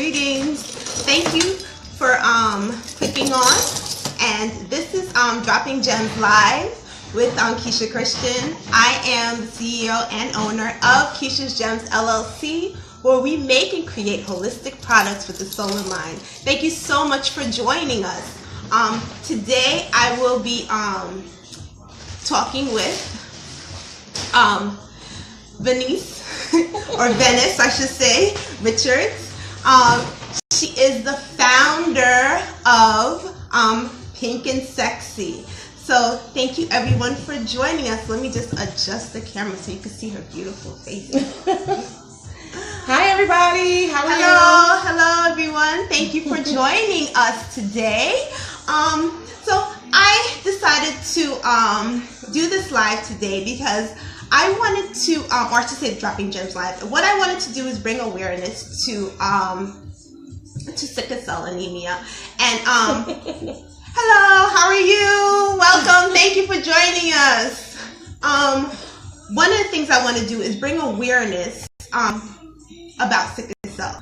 Greetings. Thank you for clicking on. And this is Dropping Gems Live with Keisha Christian. I am the CEO and owner of Keisha's Gems LLC, where we make and create holistic products for the soul and mind. Thank you so much for joining us. Today I will be talking with Venice, or Venice I should say, Richards. She is the founder of PINKNSEXY. So thank you everyone for joining us. Let me just adjust the camera so you can see her beautiful face. Hi everybody, how are you? Hello everyone. Thank you for joining us today. So I decided to do this live today because I wanted to, or to say Dropping Gems Live. What I wanted to do is bring awareness to sickle cell anemia. And hello, how are you? Welcome. Thank you for joining us. One of the things I want to do is bring awareness about sickle cell.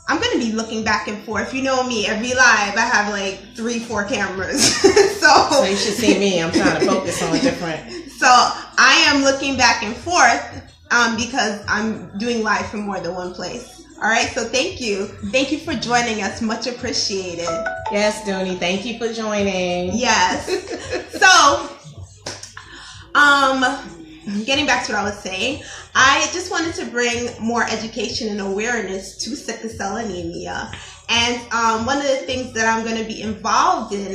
I'm going to be looking back and forth. You know me, every live I have like 3-4 cameras. so you should see me. I'm trying to focus on different. So I am looking back and forth because I'm doing live from more than one place. All right, so thank you. Thank you for joining us. Much appreciated. Yes, Dooney, thank you for joining. Yes. So, getting back to what I was saying, I just wanted to bring more education and awareness to sickle cell anemia. And one of the things that I'm going to be involved in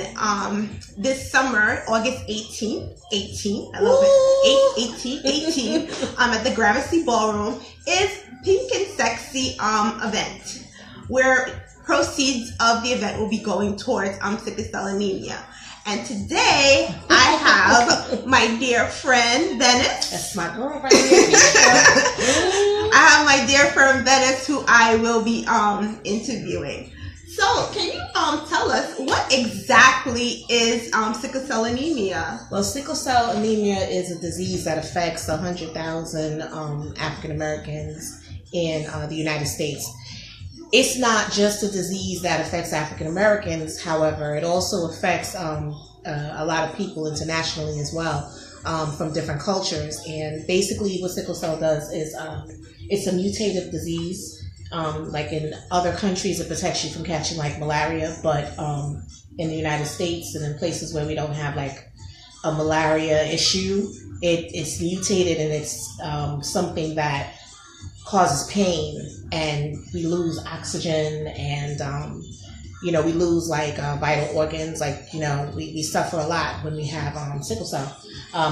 this summer, August 18th, I love it, 18, at the Gramercy Ballroom, is PINKNSEXY event, where proceeds of the event will be going towards sickle cell anemia. And today I have my dear friend Venice. That's my girl right here. I have my dear friend Venice, who I will be interviewing. So can you tell us what exactly is sickle cell anemia? Well, sickle cell anemia is a disease that affects 100,000 African Americans in the United States. It's not just a disease that affects African Americans, however, it also affects a lot of people internationally as well, from different cultures. And basically what sickle cell does is it's a mutative disease. Like in other countries, it protects you from catching like malaria, but in the United States and in places where we don't have like a malaria issue, it's mutated and it's something that causes pain, and we lose oxygen, and we lose like vital organs. Like we suffer a lot when we have sickle cell,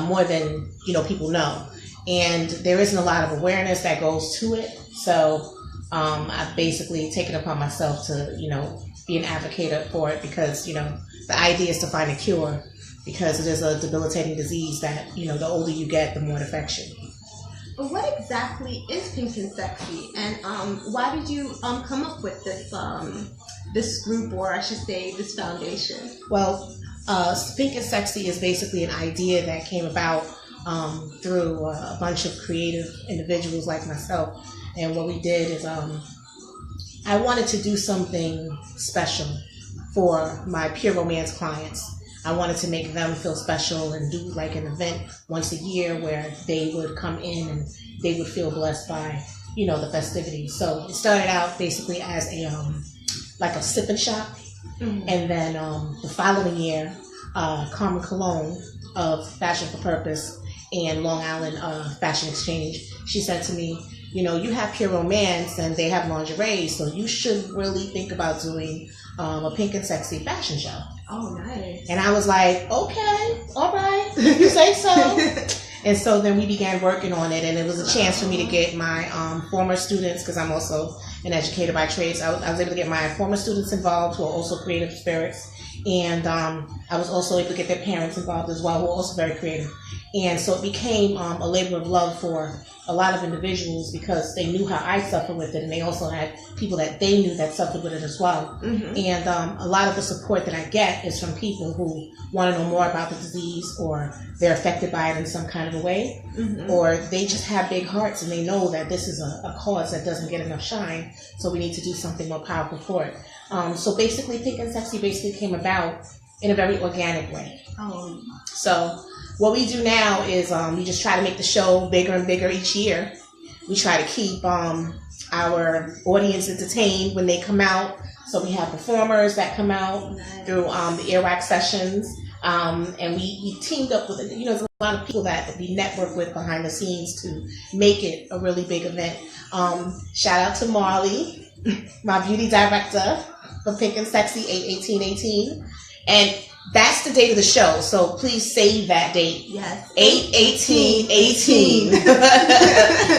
more than people know, and there isn't a lot of awareness that goes to it. So I've basically taken it upon myself to be an advocate for it, because the idea is to find a cure, because it is a debilitating disease that the older you get, the more it affects you. What exactly is PINKNSEXY, and why did you come up with this this group, or I should say this foundation? Well, PINKNSEXY is basically an idea that came about through a bunch of creative individuals like myself. And what we did is I wanted to do something special for my pure romance clients. I wanted to make them feel special and do like an event once a year where they would come in and they would feel blessed by, the festivities. So it started out basically as a like a sip and shop. Mm-hmm. And then the following year, Carmen Cologne of Fashion for Purpose and Long Island Fashion Exchange, she said to me, you have pure romance and they have lingerie, so you should really think about doing a PINKNSEXY fashion show. Oh, nice. And I was like, okay, all right, you say so. And so then we began working on it, and it was a chance for me to get my former students, because I'm also an educator by trade. So I was able to get my former students involved, who are also creative spirits. And I was also able to get their parents involved as well, who are also very creative. And so it became a labor of love for a lot of individuals because they knew how I suffered with it, and they also had people that they knew that suffered with it as well. And a lot of the support that I get is from people who want to know more about the disease, or they're affected by it in some kind of a way, or they just have big hearts and they know that this is a cause that doesn't get enough shine, so we need to do something more powerful for it. So basically, Pink and Sexy basically came about in a very organic way. So what we do now is we just try to make the show bigger and bigger each year. We try to keep our audience entertained when they come out. So we have performers that come out through the earwax sessions. And we teamed up with, there's a lot of people that we network with behind the scenes to make it a really big event. Shout out to Marley, my beauty director for Pink and Sexy 8/18/18. And that's the date of the show, so please save that date. Yes. 8/18/18.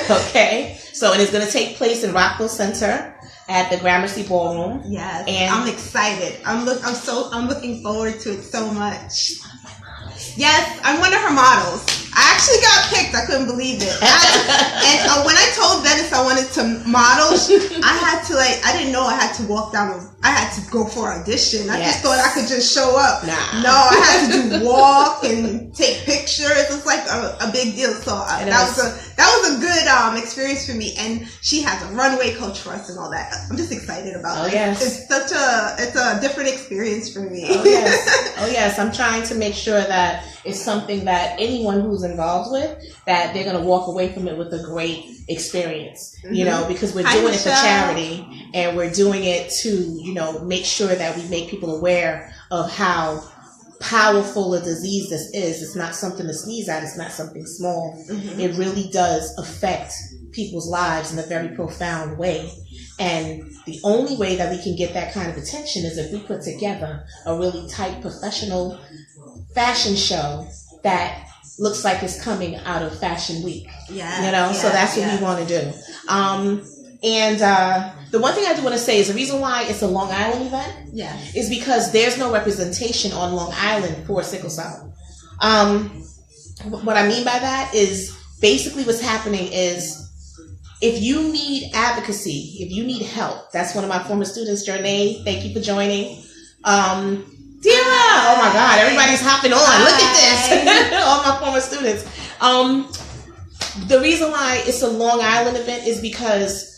Okay. So it is going to take place in Rockville Center at the Gramercy Ballroom. Yes. And I'm excited. I'm looking forward to it so much. Yes, I'm one of her models. I actually got picked. I couldn't believe it. And when I told Venice I wanted to model, I had to I didn't know I had to walk down. I had to go for audition. I just thought I could just show up. Nah. No, I had to walk and take pictures. It's like a big deal. So that was a good experience for me. And she has a runway coach for us and all that. I'm just excited about it. Yes. It's a different experience for me. Oh yes. Oh yes. I'm trying to make sure that it's something that anyone who's involved with, that they're going to walk away from it with a great experience, because we're doing it for charity, and we're doing it to, make sure that we make people aware of how powerful a disease this is. It's not something to sneeze at. It's not something small. It really does affect people's lives in a very profound way. And the only way that we can get that kind of attention is if we put together a really tight professional fashion show that looks like it's coming out of Fashion Week. So that's what we want to do. And the one thing I do want to say is the reason why it's a Long Island event is because there's no representation on Long Island for sickle cell. What I mean by that is basically what's happening is if you need advocacy, if you need help, that's one of my former students, Jernay. Thank you for joining. Dira! Oh my God, everybody's hopping on. Look at this. All my former students. The reason why it's a Long Island event is because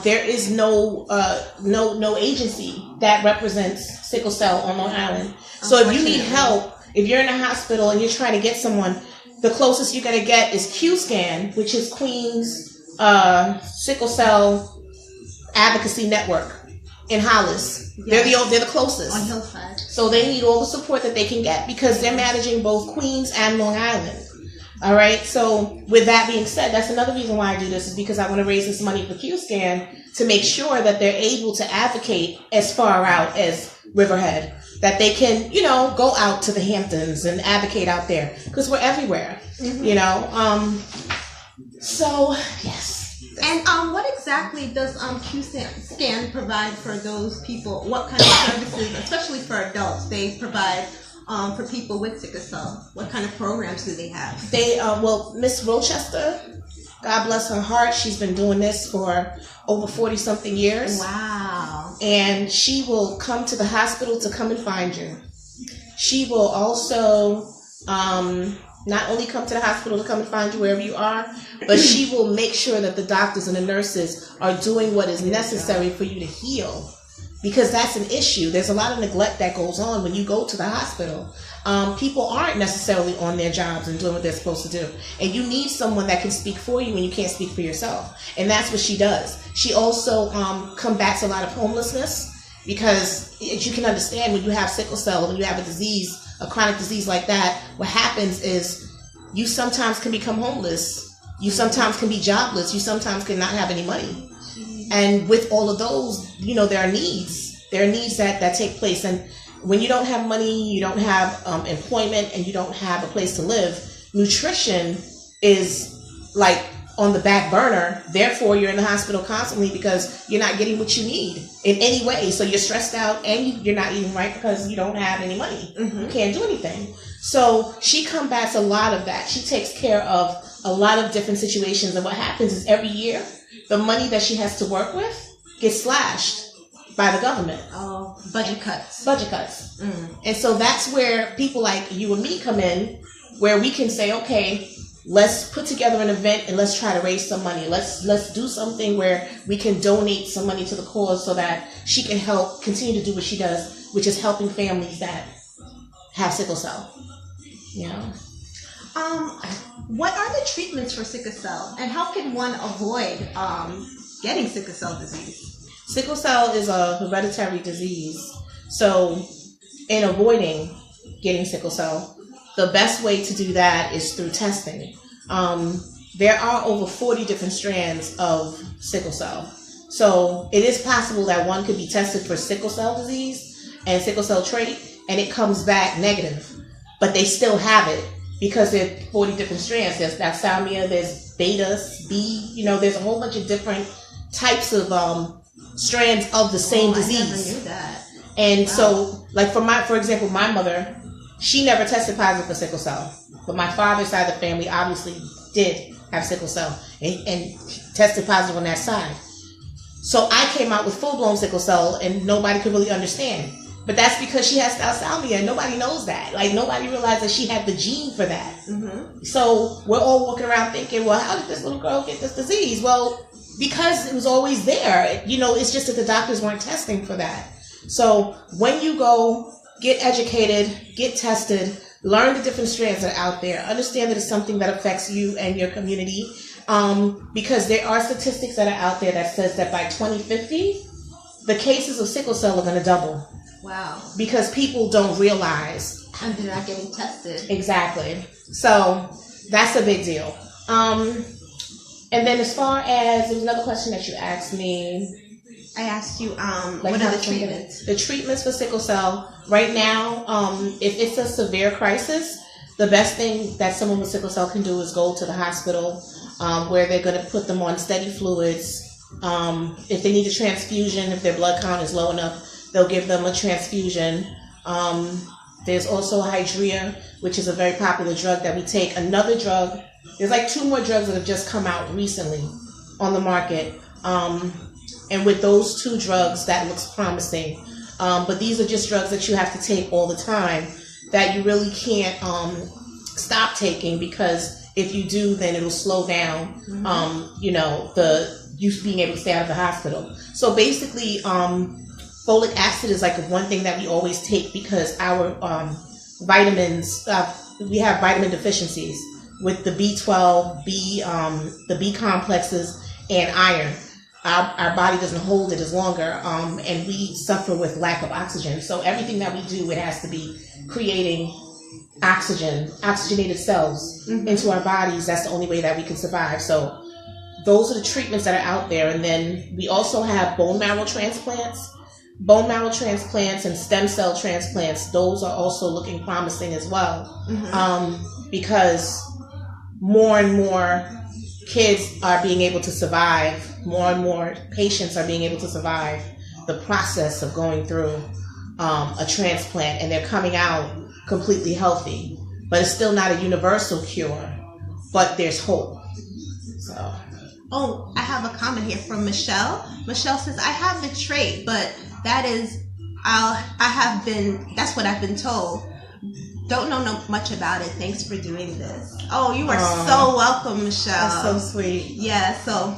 there is no agency that represents sickle cell on Long Island. So if you need help, if you're in a hospital and you're trying to get someone, the closest you're going to get is QScan, which is Queens Sickle Cell Advocacy Network in Hollis. They're the closest on Hillside. So they need all the support that they can get because they're managing both Queens and Long Island. All right. So with that being said, that's another reason why I do this is because I want to raise this money for QScan to make sure that they're able to advocate as far out as Riverhead, that they can, go out to the Hamptons and advocate out there because we're everywhere, So yes. And what exactly does QScan provide for those people? What kind of services, especially for adults, they provide for people with sickle cell? What kind of programs do they have? They Miss Rochester, God bless her heart, she's been doing this for over 40-something years. Wow. And she will come to the hospital to come and find you. She will also not only come to the hospital to come and find you wherever you are, but she will make sure that the doctors and the nurses are doing what is necessary for you to heal. Because that's an issue. There's a lot of neglect that goes on when you go to the hospital. People aren't necessarily on their jobs and doing what they're supposed to do. And you need someone that can speak for you when you can't speak for yourself. And that's what she does. She also combats a lot of homelessness because, as you can understand, when you have sickle cell, when you have a disease, a chronic disease like that, what happens is you sometimes can become homeless. You sometimes can be jobless. You sometimes cannot have any money. And with all of those, there are needs. There are needs that take place. And when you don't have money, you don't have employment, and you don't have a place to live, nutrition is like on the back burner. Therefore, you're in the hospital constantly because you're not getting what you need in any way. So you're stressed out and you're not eating right because you don't have any money. You can't do anything. So she combats a lot of that. She takes care of a lot of different situations. And what happens is every year, the money that she has to work with gets slashed by the government. Oh, budget cuts. Budget cuts. And so that's where people like you and me come in, where we can say, okay, let's put together an event and let's try to raise some money. Let's do something where we can donate some money to the cause so that she can help continue to do what she does, which is helping families that have sickle cell. You know? What are the treatments for sickle cell, and how can one avoid getting sickle cell disease? Sickle cell is a hereditary disease. So in avoiding getting sickle cell, the best way to do that is through testing. There are over 40 different strands of sickle cell. So it is possible that one could be tested for sickle cell disease and sickle cell trait, and it comes back negative. But they still have it because there are 40 different strands. There's thalassemia, there's beta, B, there's a whole bunch of different types of strands of the same disease. I never knew that. And wow. So, like for example, my mother, she never tested positive for sickle cell. But my father's side of the family obviously did have sickle cell and tested positive on that side. So I came out with full-blown sickle cell and nobody could really understand. But that's because she has thalassemia and nobody knows that. Like, nobody realized that she had the gene for that. Mm-hmm. So we're all walking around thinking, well, how did this little girl get this disease? Well, because it was always there. It's just that the doctors weren't testing for that. So when you go, get educated, get tested, learn the different strands that are out there, understand that it's something that affects you and your community. Because there are statistics that are out there that says that by 2050, the cases of sickle cell are going to double. Wow. Because people don't realize. And they're not getting tested. Exactly. So that's a big deal. And then as far as, there was another question that you asked me. I asked you, what are the treatments? The treatments for sickle cell, right now, if it's a severe crisis, the best thing that someone with sickle cell can do is go to the hospital, where they're going to put them on steady fluids. If they need a transfusion, if their blood count is low enough, they'll give them a transfusion. There's also Hydrea, which is a very popular drug that we take. Another drug, there's like 2 more drugs that have just come out recently on the market. And with those 2 drugs, that looks promising. But these are just drugs that you have to take all the time that you really can't stop taking, because if you do, then it'll slow down, you being able to stay out of the hospital. So basically, folic acid is like one thing that we always take because our vitamins, we have vitamin deficiencies with the B12, the B complexes, and iron. Our body doesn't hold it as longer, and we suffer with lack of oxygen. So everything that we do, it has to be creating oxygenated cells into our bodies. That's the only way that we can survive. So those are the treatments that are out there. And then we also have bone marrow transplants. Bone marrow transplants and stem cell transplants, those are also looking promising as well. Because more and more kids are being able to survive, more and more patients are being able to survive the process of going through a transplant, and they're coming out completely healthy. But it's still not a universal cure, but there's hope. So. Oh, I have a comment here from Michelle. Michelle says, I have the trait, but that's what I've been told. Don't know much about it. Thanks for doing this. Oh, you are so welcome, Michelle. That's so sweet. Yeah, so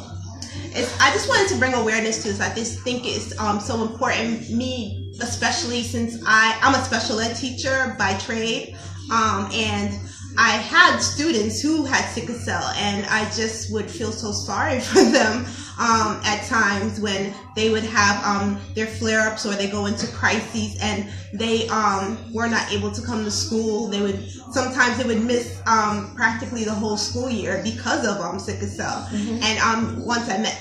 I just wanted to bring awareness to this. I just think it's so important. Me, especially since I'm a special ed teacher by trade, and I had students who had sickle cell, and I just would feel so sorry for them at times when they would have their flare-ups, or they go into crises and they were not able to come to school. Sometimes they would miss practically the whole school year because of sickle cell. And once I met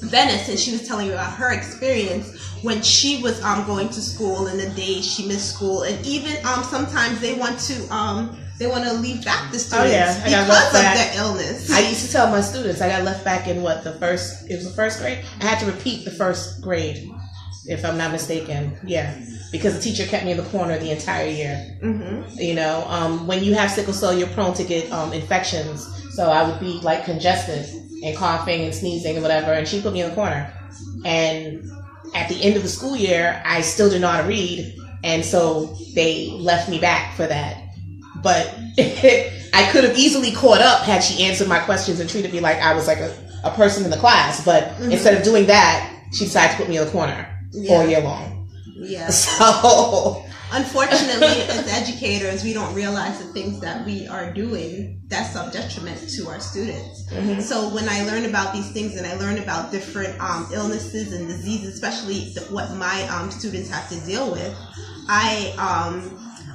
Venice, and she was telling me about her experience when she was going to school, and the days she missed school, and even sometimes they want to leave back the students because of their illness. I used to tell my students I got left back in the first grade. I had to repeat the first grade if I'm not mistaken. Yeah, because the teacher kept me in the corner the entire year. Mm-hmm. You know, when you have sickle cell, you're prone to get infections. So I would be like congested and coughing and sneezing and whatever, and she put me in the corner. And at the end of the school year, I still didn't know how to read, and so they left me back for that. But I could have easily caught up had she answered my questions and treated me like I was like a person in the class. But instead of doing that, she decided to put me in the corner all year long. Yeah. So unfortunately, as educators, we don't realize the things that we are doing that's of detriment to our students. Mm-hmm. So when I learn about these things and I learn about different illnesses and diseases, especially what my students have to deal with,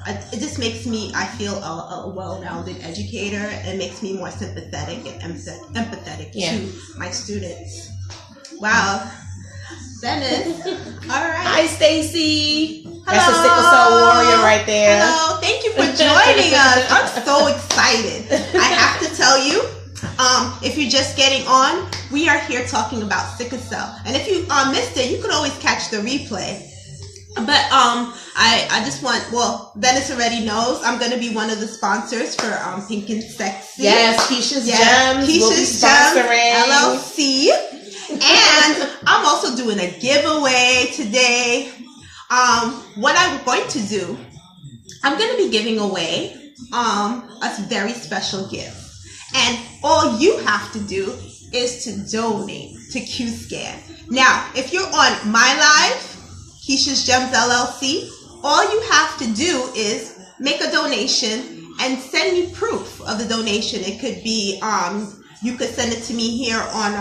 it just makes me, I feel a well-rounded educator. It makes me more sympathetic and empathetic to my students. Wow. Venice. All right. Hi, Stacy. That's a sickle cell warrior right there. Hello. Thank you for joining us. I'm so excited. I have to tell you, if you're just getting on, we are here talking about sickle cell. And if you missed it, you could always catch the replay. But I just want, Venice already knows I'm going to be one of the sponsors for PINKNSEXY. Yes, Keisha's Gemz. Keisha's Gemz LLC. And I'm also doing a giveaway today. What I'm going to do, I'm going to be giving away a very special gift. And all you have to do is to donate to QScan. Now, if you're on my live, Keisha's Gemz LLC, all you have to do is make a donation and send me proof of the donation. It could be, you could send it to me here on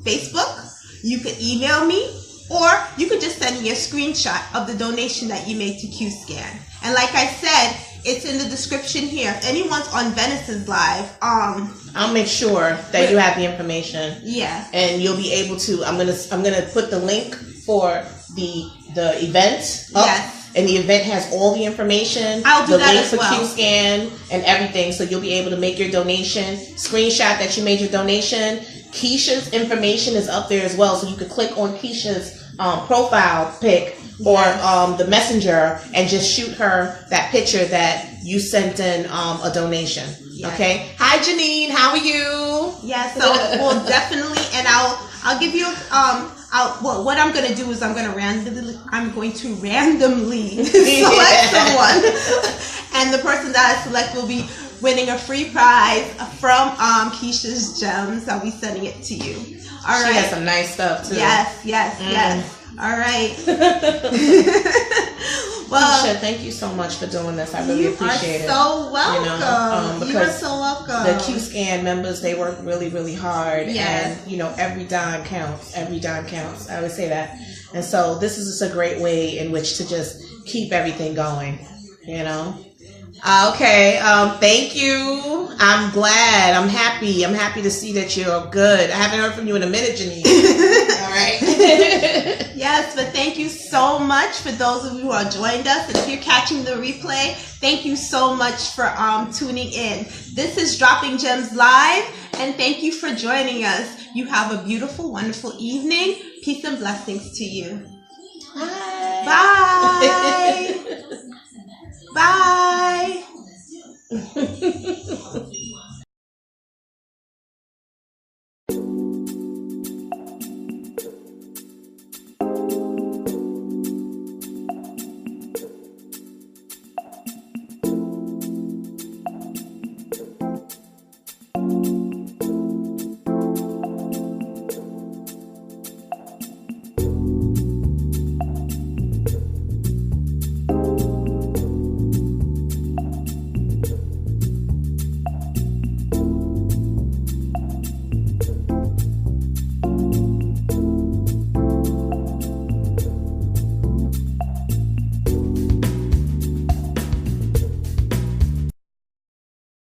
Facebook. You could email me, or you could just send me a screenshot of the donation that you made to QScan. And like I said, it's in the description here. If anyone's on Venice's live, I'll make sure that you have the information. Yeah. And you'll be able to. I'm gonna put the link for the event up. Yes. And the event has all the information. I'll do the that link as for well. QScan and everything, so you'll be able to make your donation. Screenshot that you made your donation. Keisha's information is up there as well, so you could click on Keisha's profile pic or the messenger and just shoot her that picture that you sent in a donation. Yes. Okay. Hi, Janine. How are you? Yeah. So well, definitely, and I'll give you what I'm going to do is I'm going to randomly select someone, and the person that I select will be winning a free prize from Keisha's Gemz. I'll be sending it to you. All right. She has some nice stuff too. Yes. All right. Well, Keisha, thank you so much for doing this. I really appreciate it. You are so welcome. You are so welcome. The QScan members, they work really, really hard. Yes. And, every dime counts. Every dime counts. I would say that. And so this is just a great way in which to just keep everything going, Okay. Thank you. I'm glad. I'm happy. I'm happy to see that you're good. I haven't heard from you in a minute, Janine. All right. Yes, but thank you so much for those of you who have joined us. And if you're catching the replay, thank you so much for tuning in. This is Dropping Gems Live, and thank you for joining us. You have a beautiful, wonderful evening. Peace and blessings to you. Bye. Bye. Bye.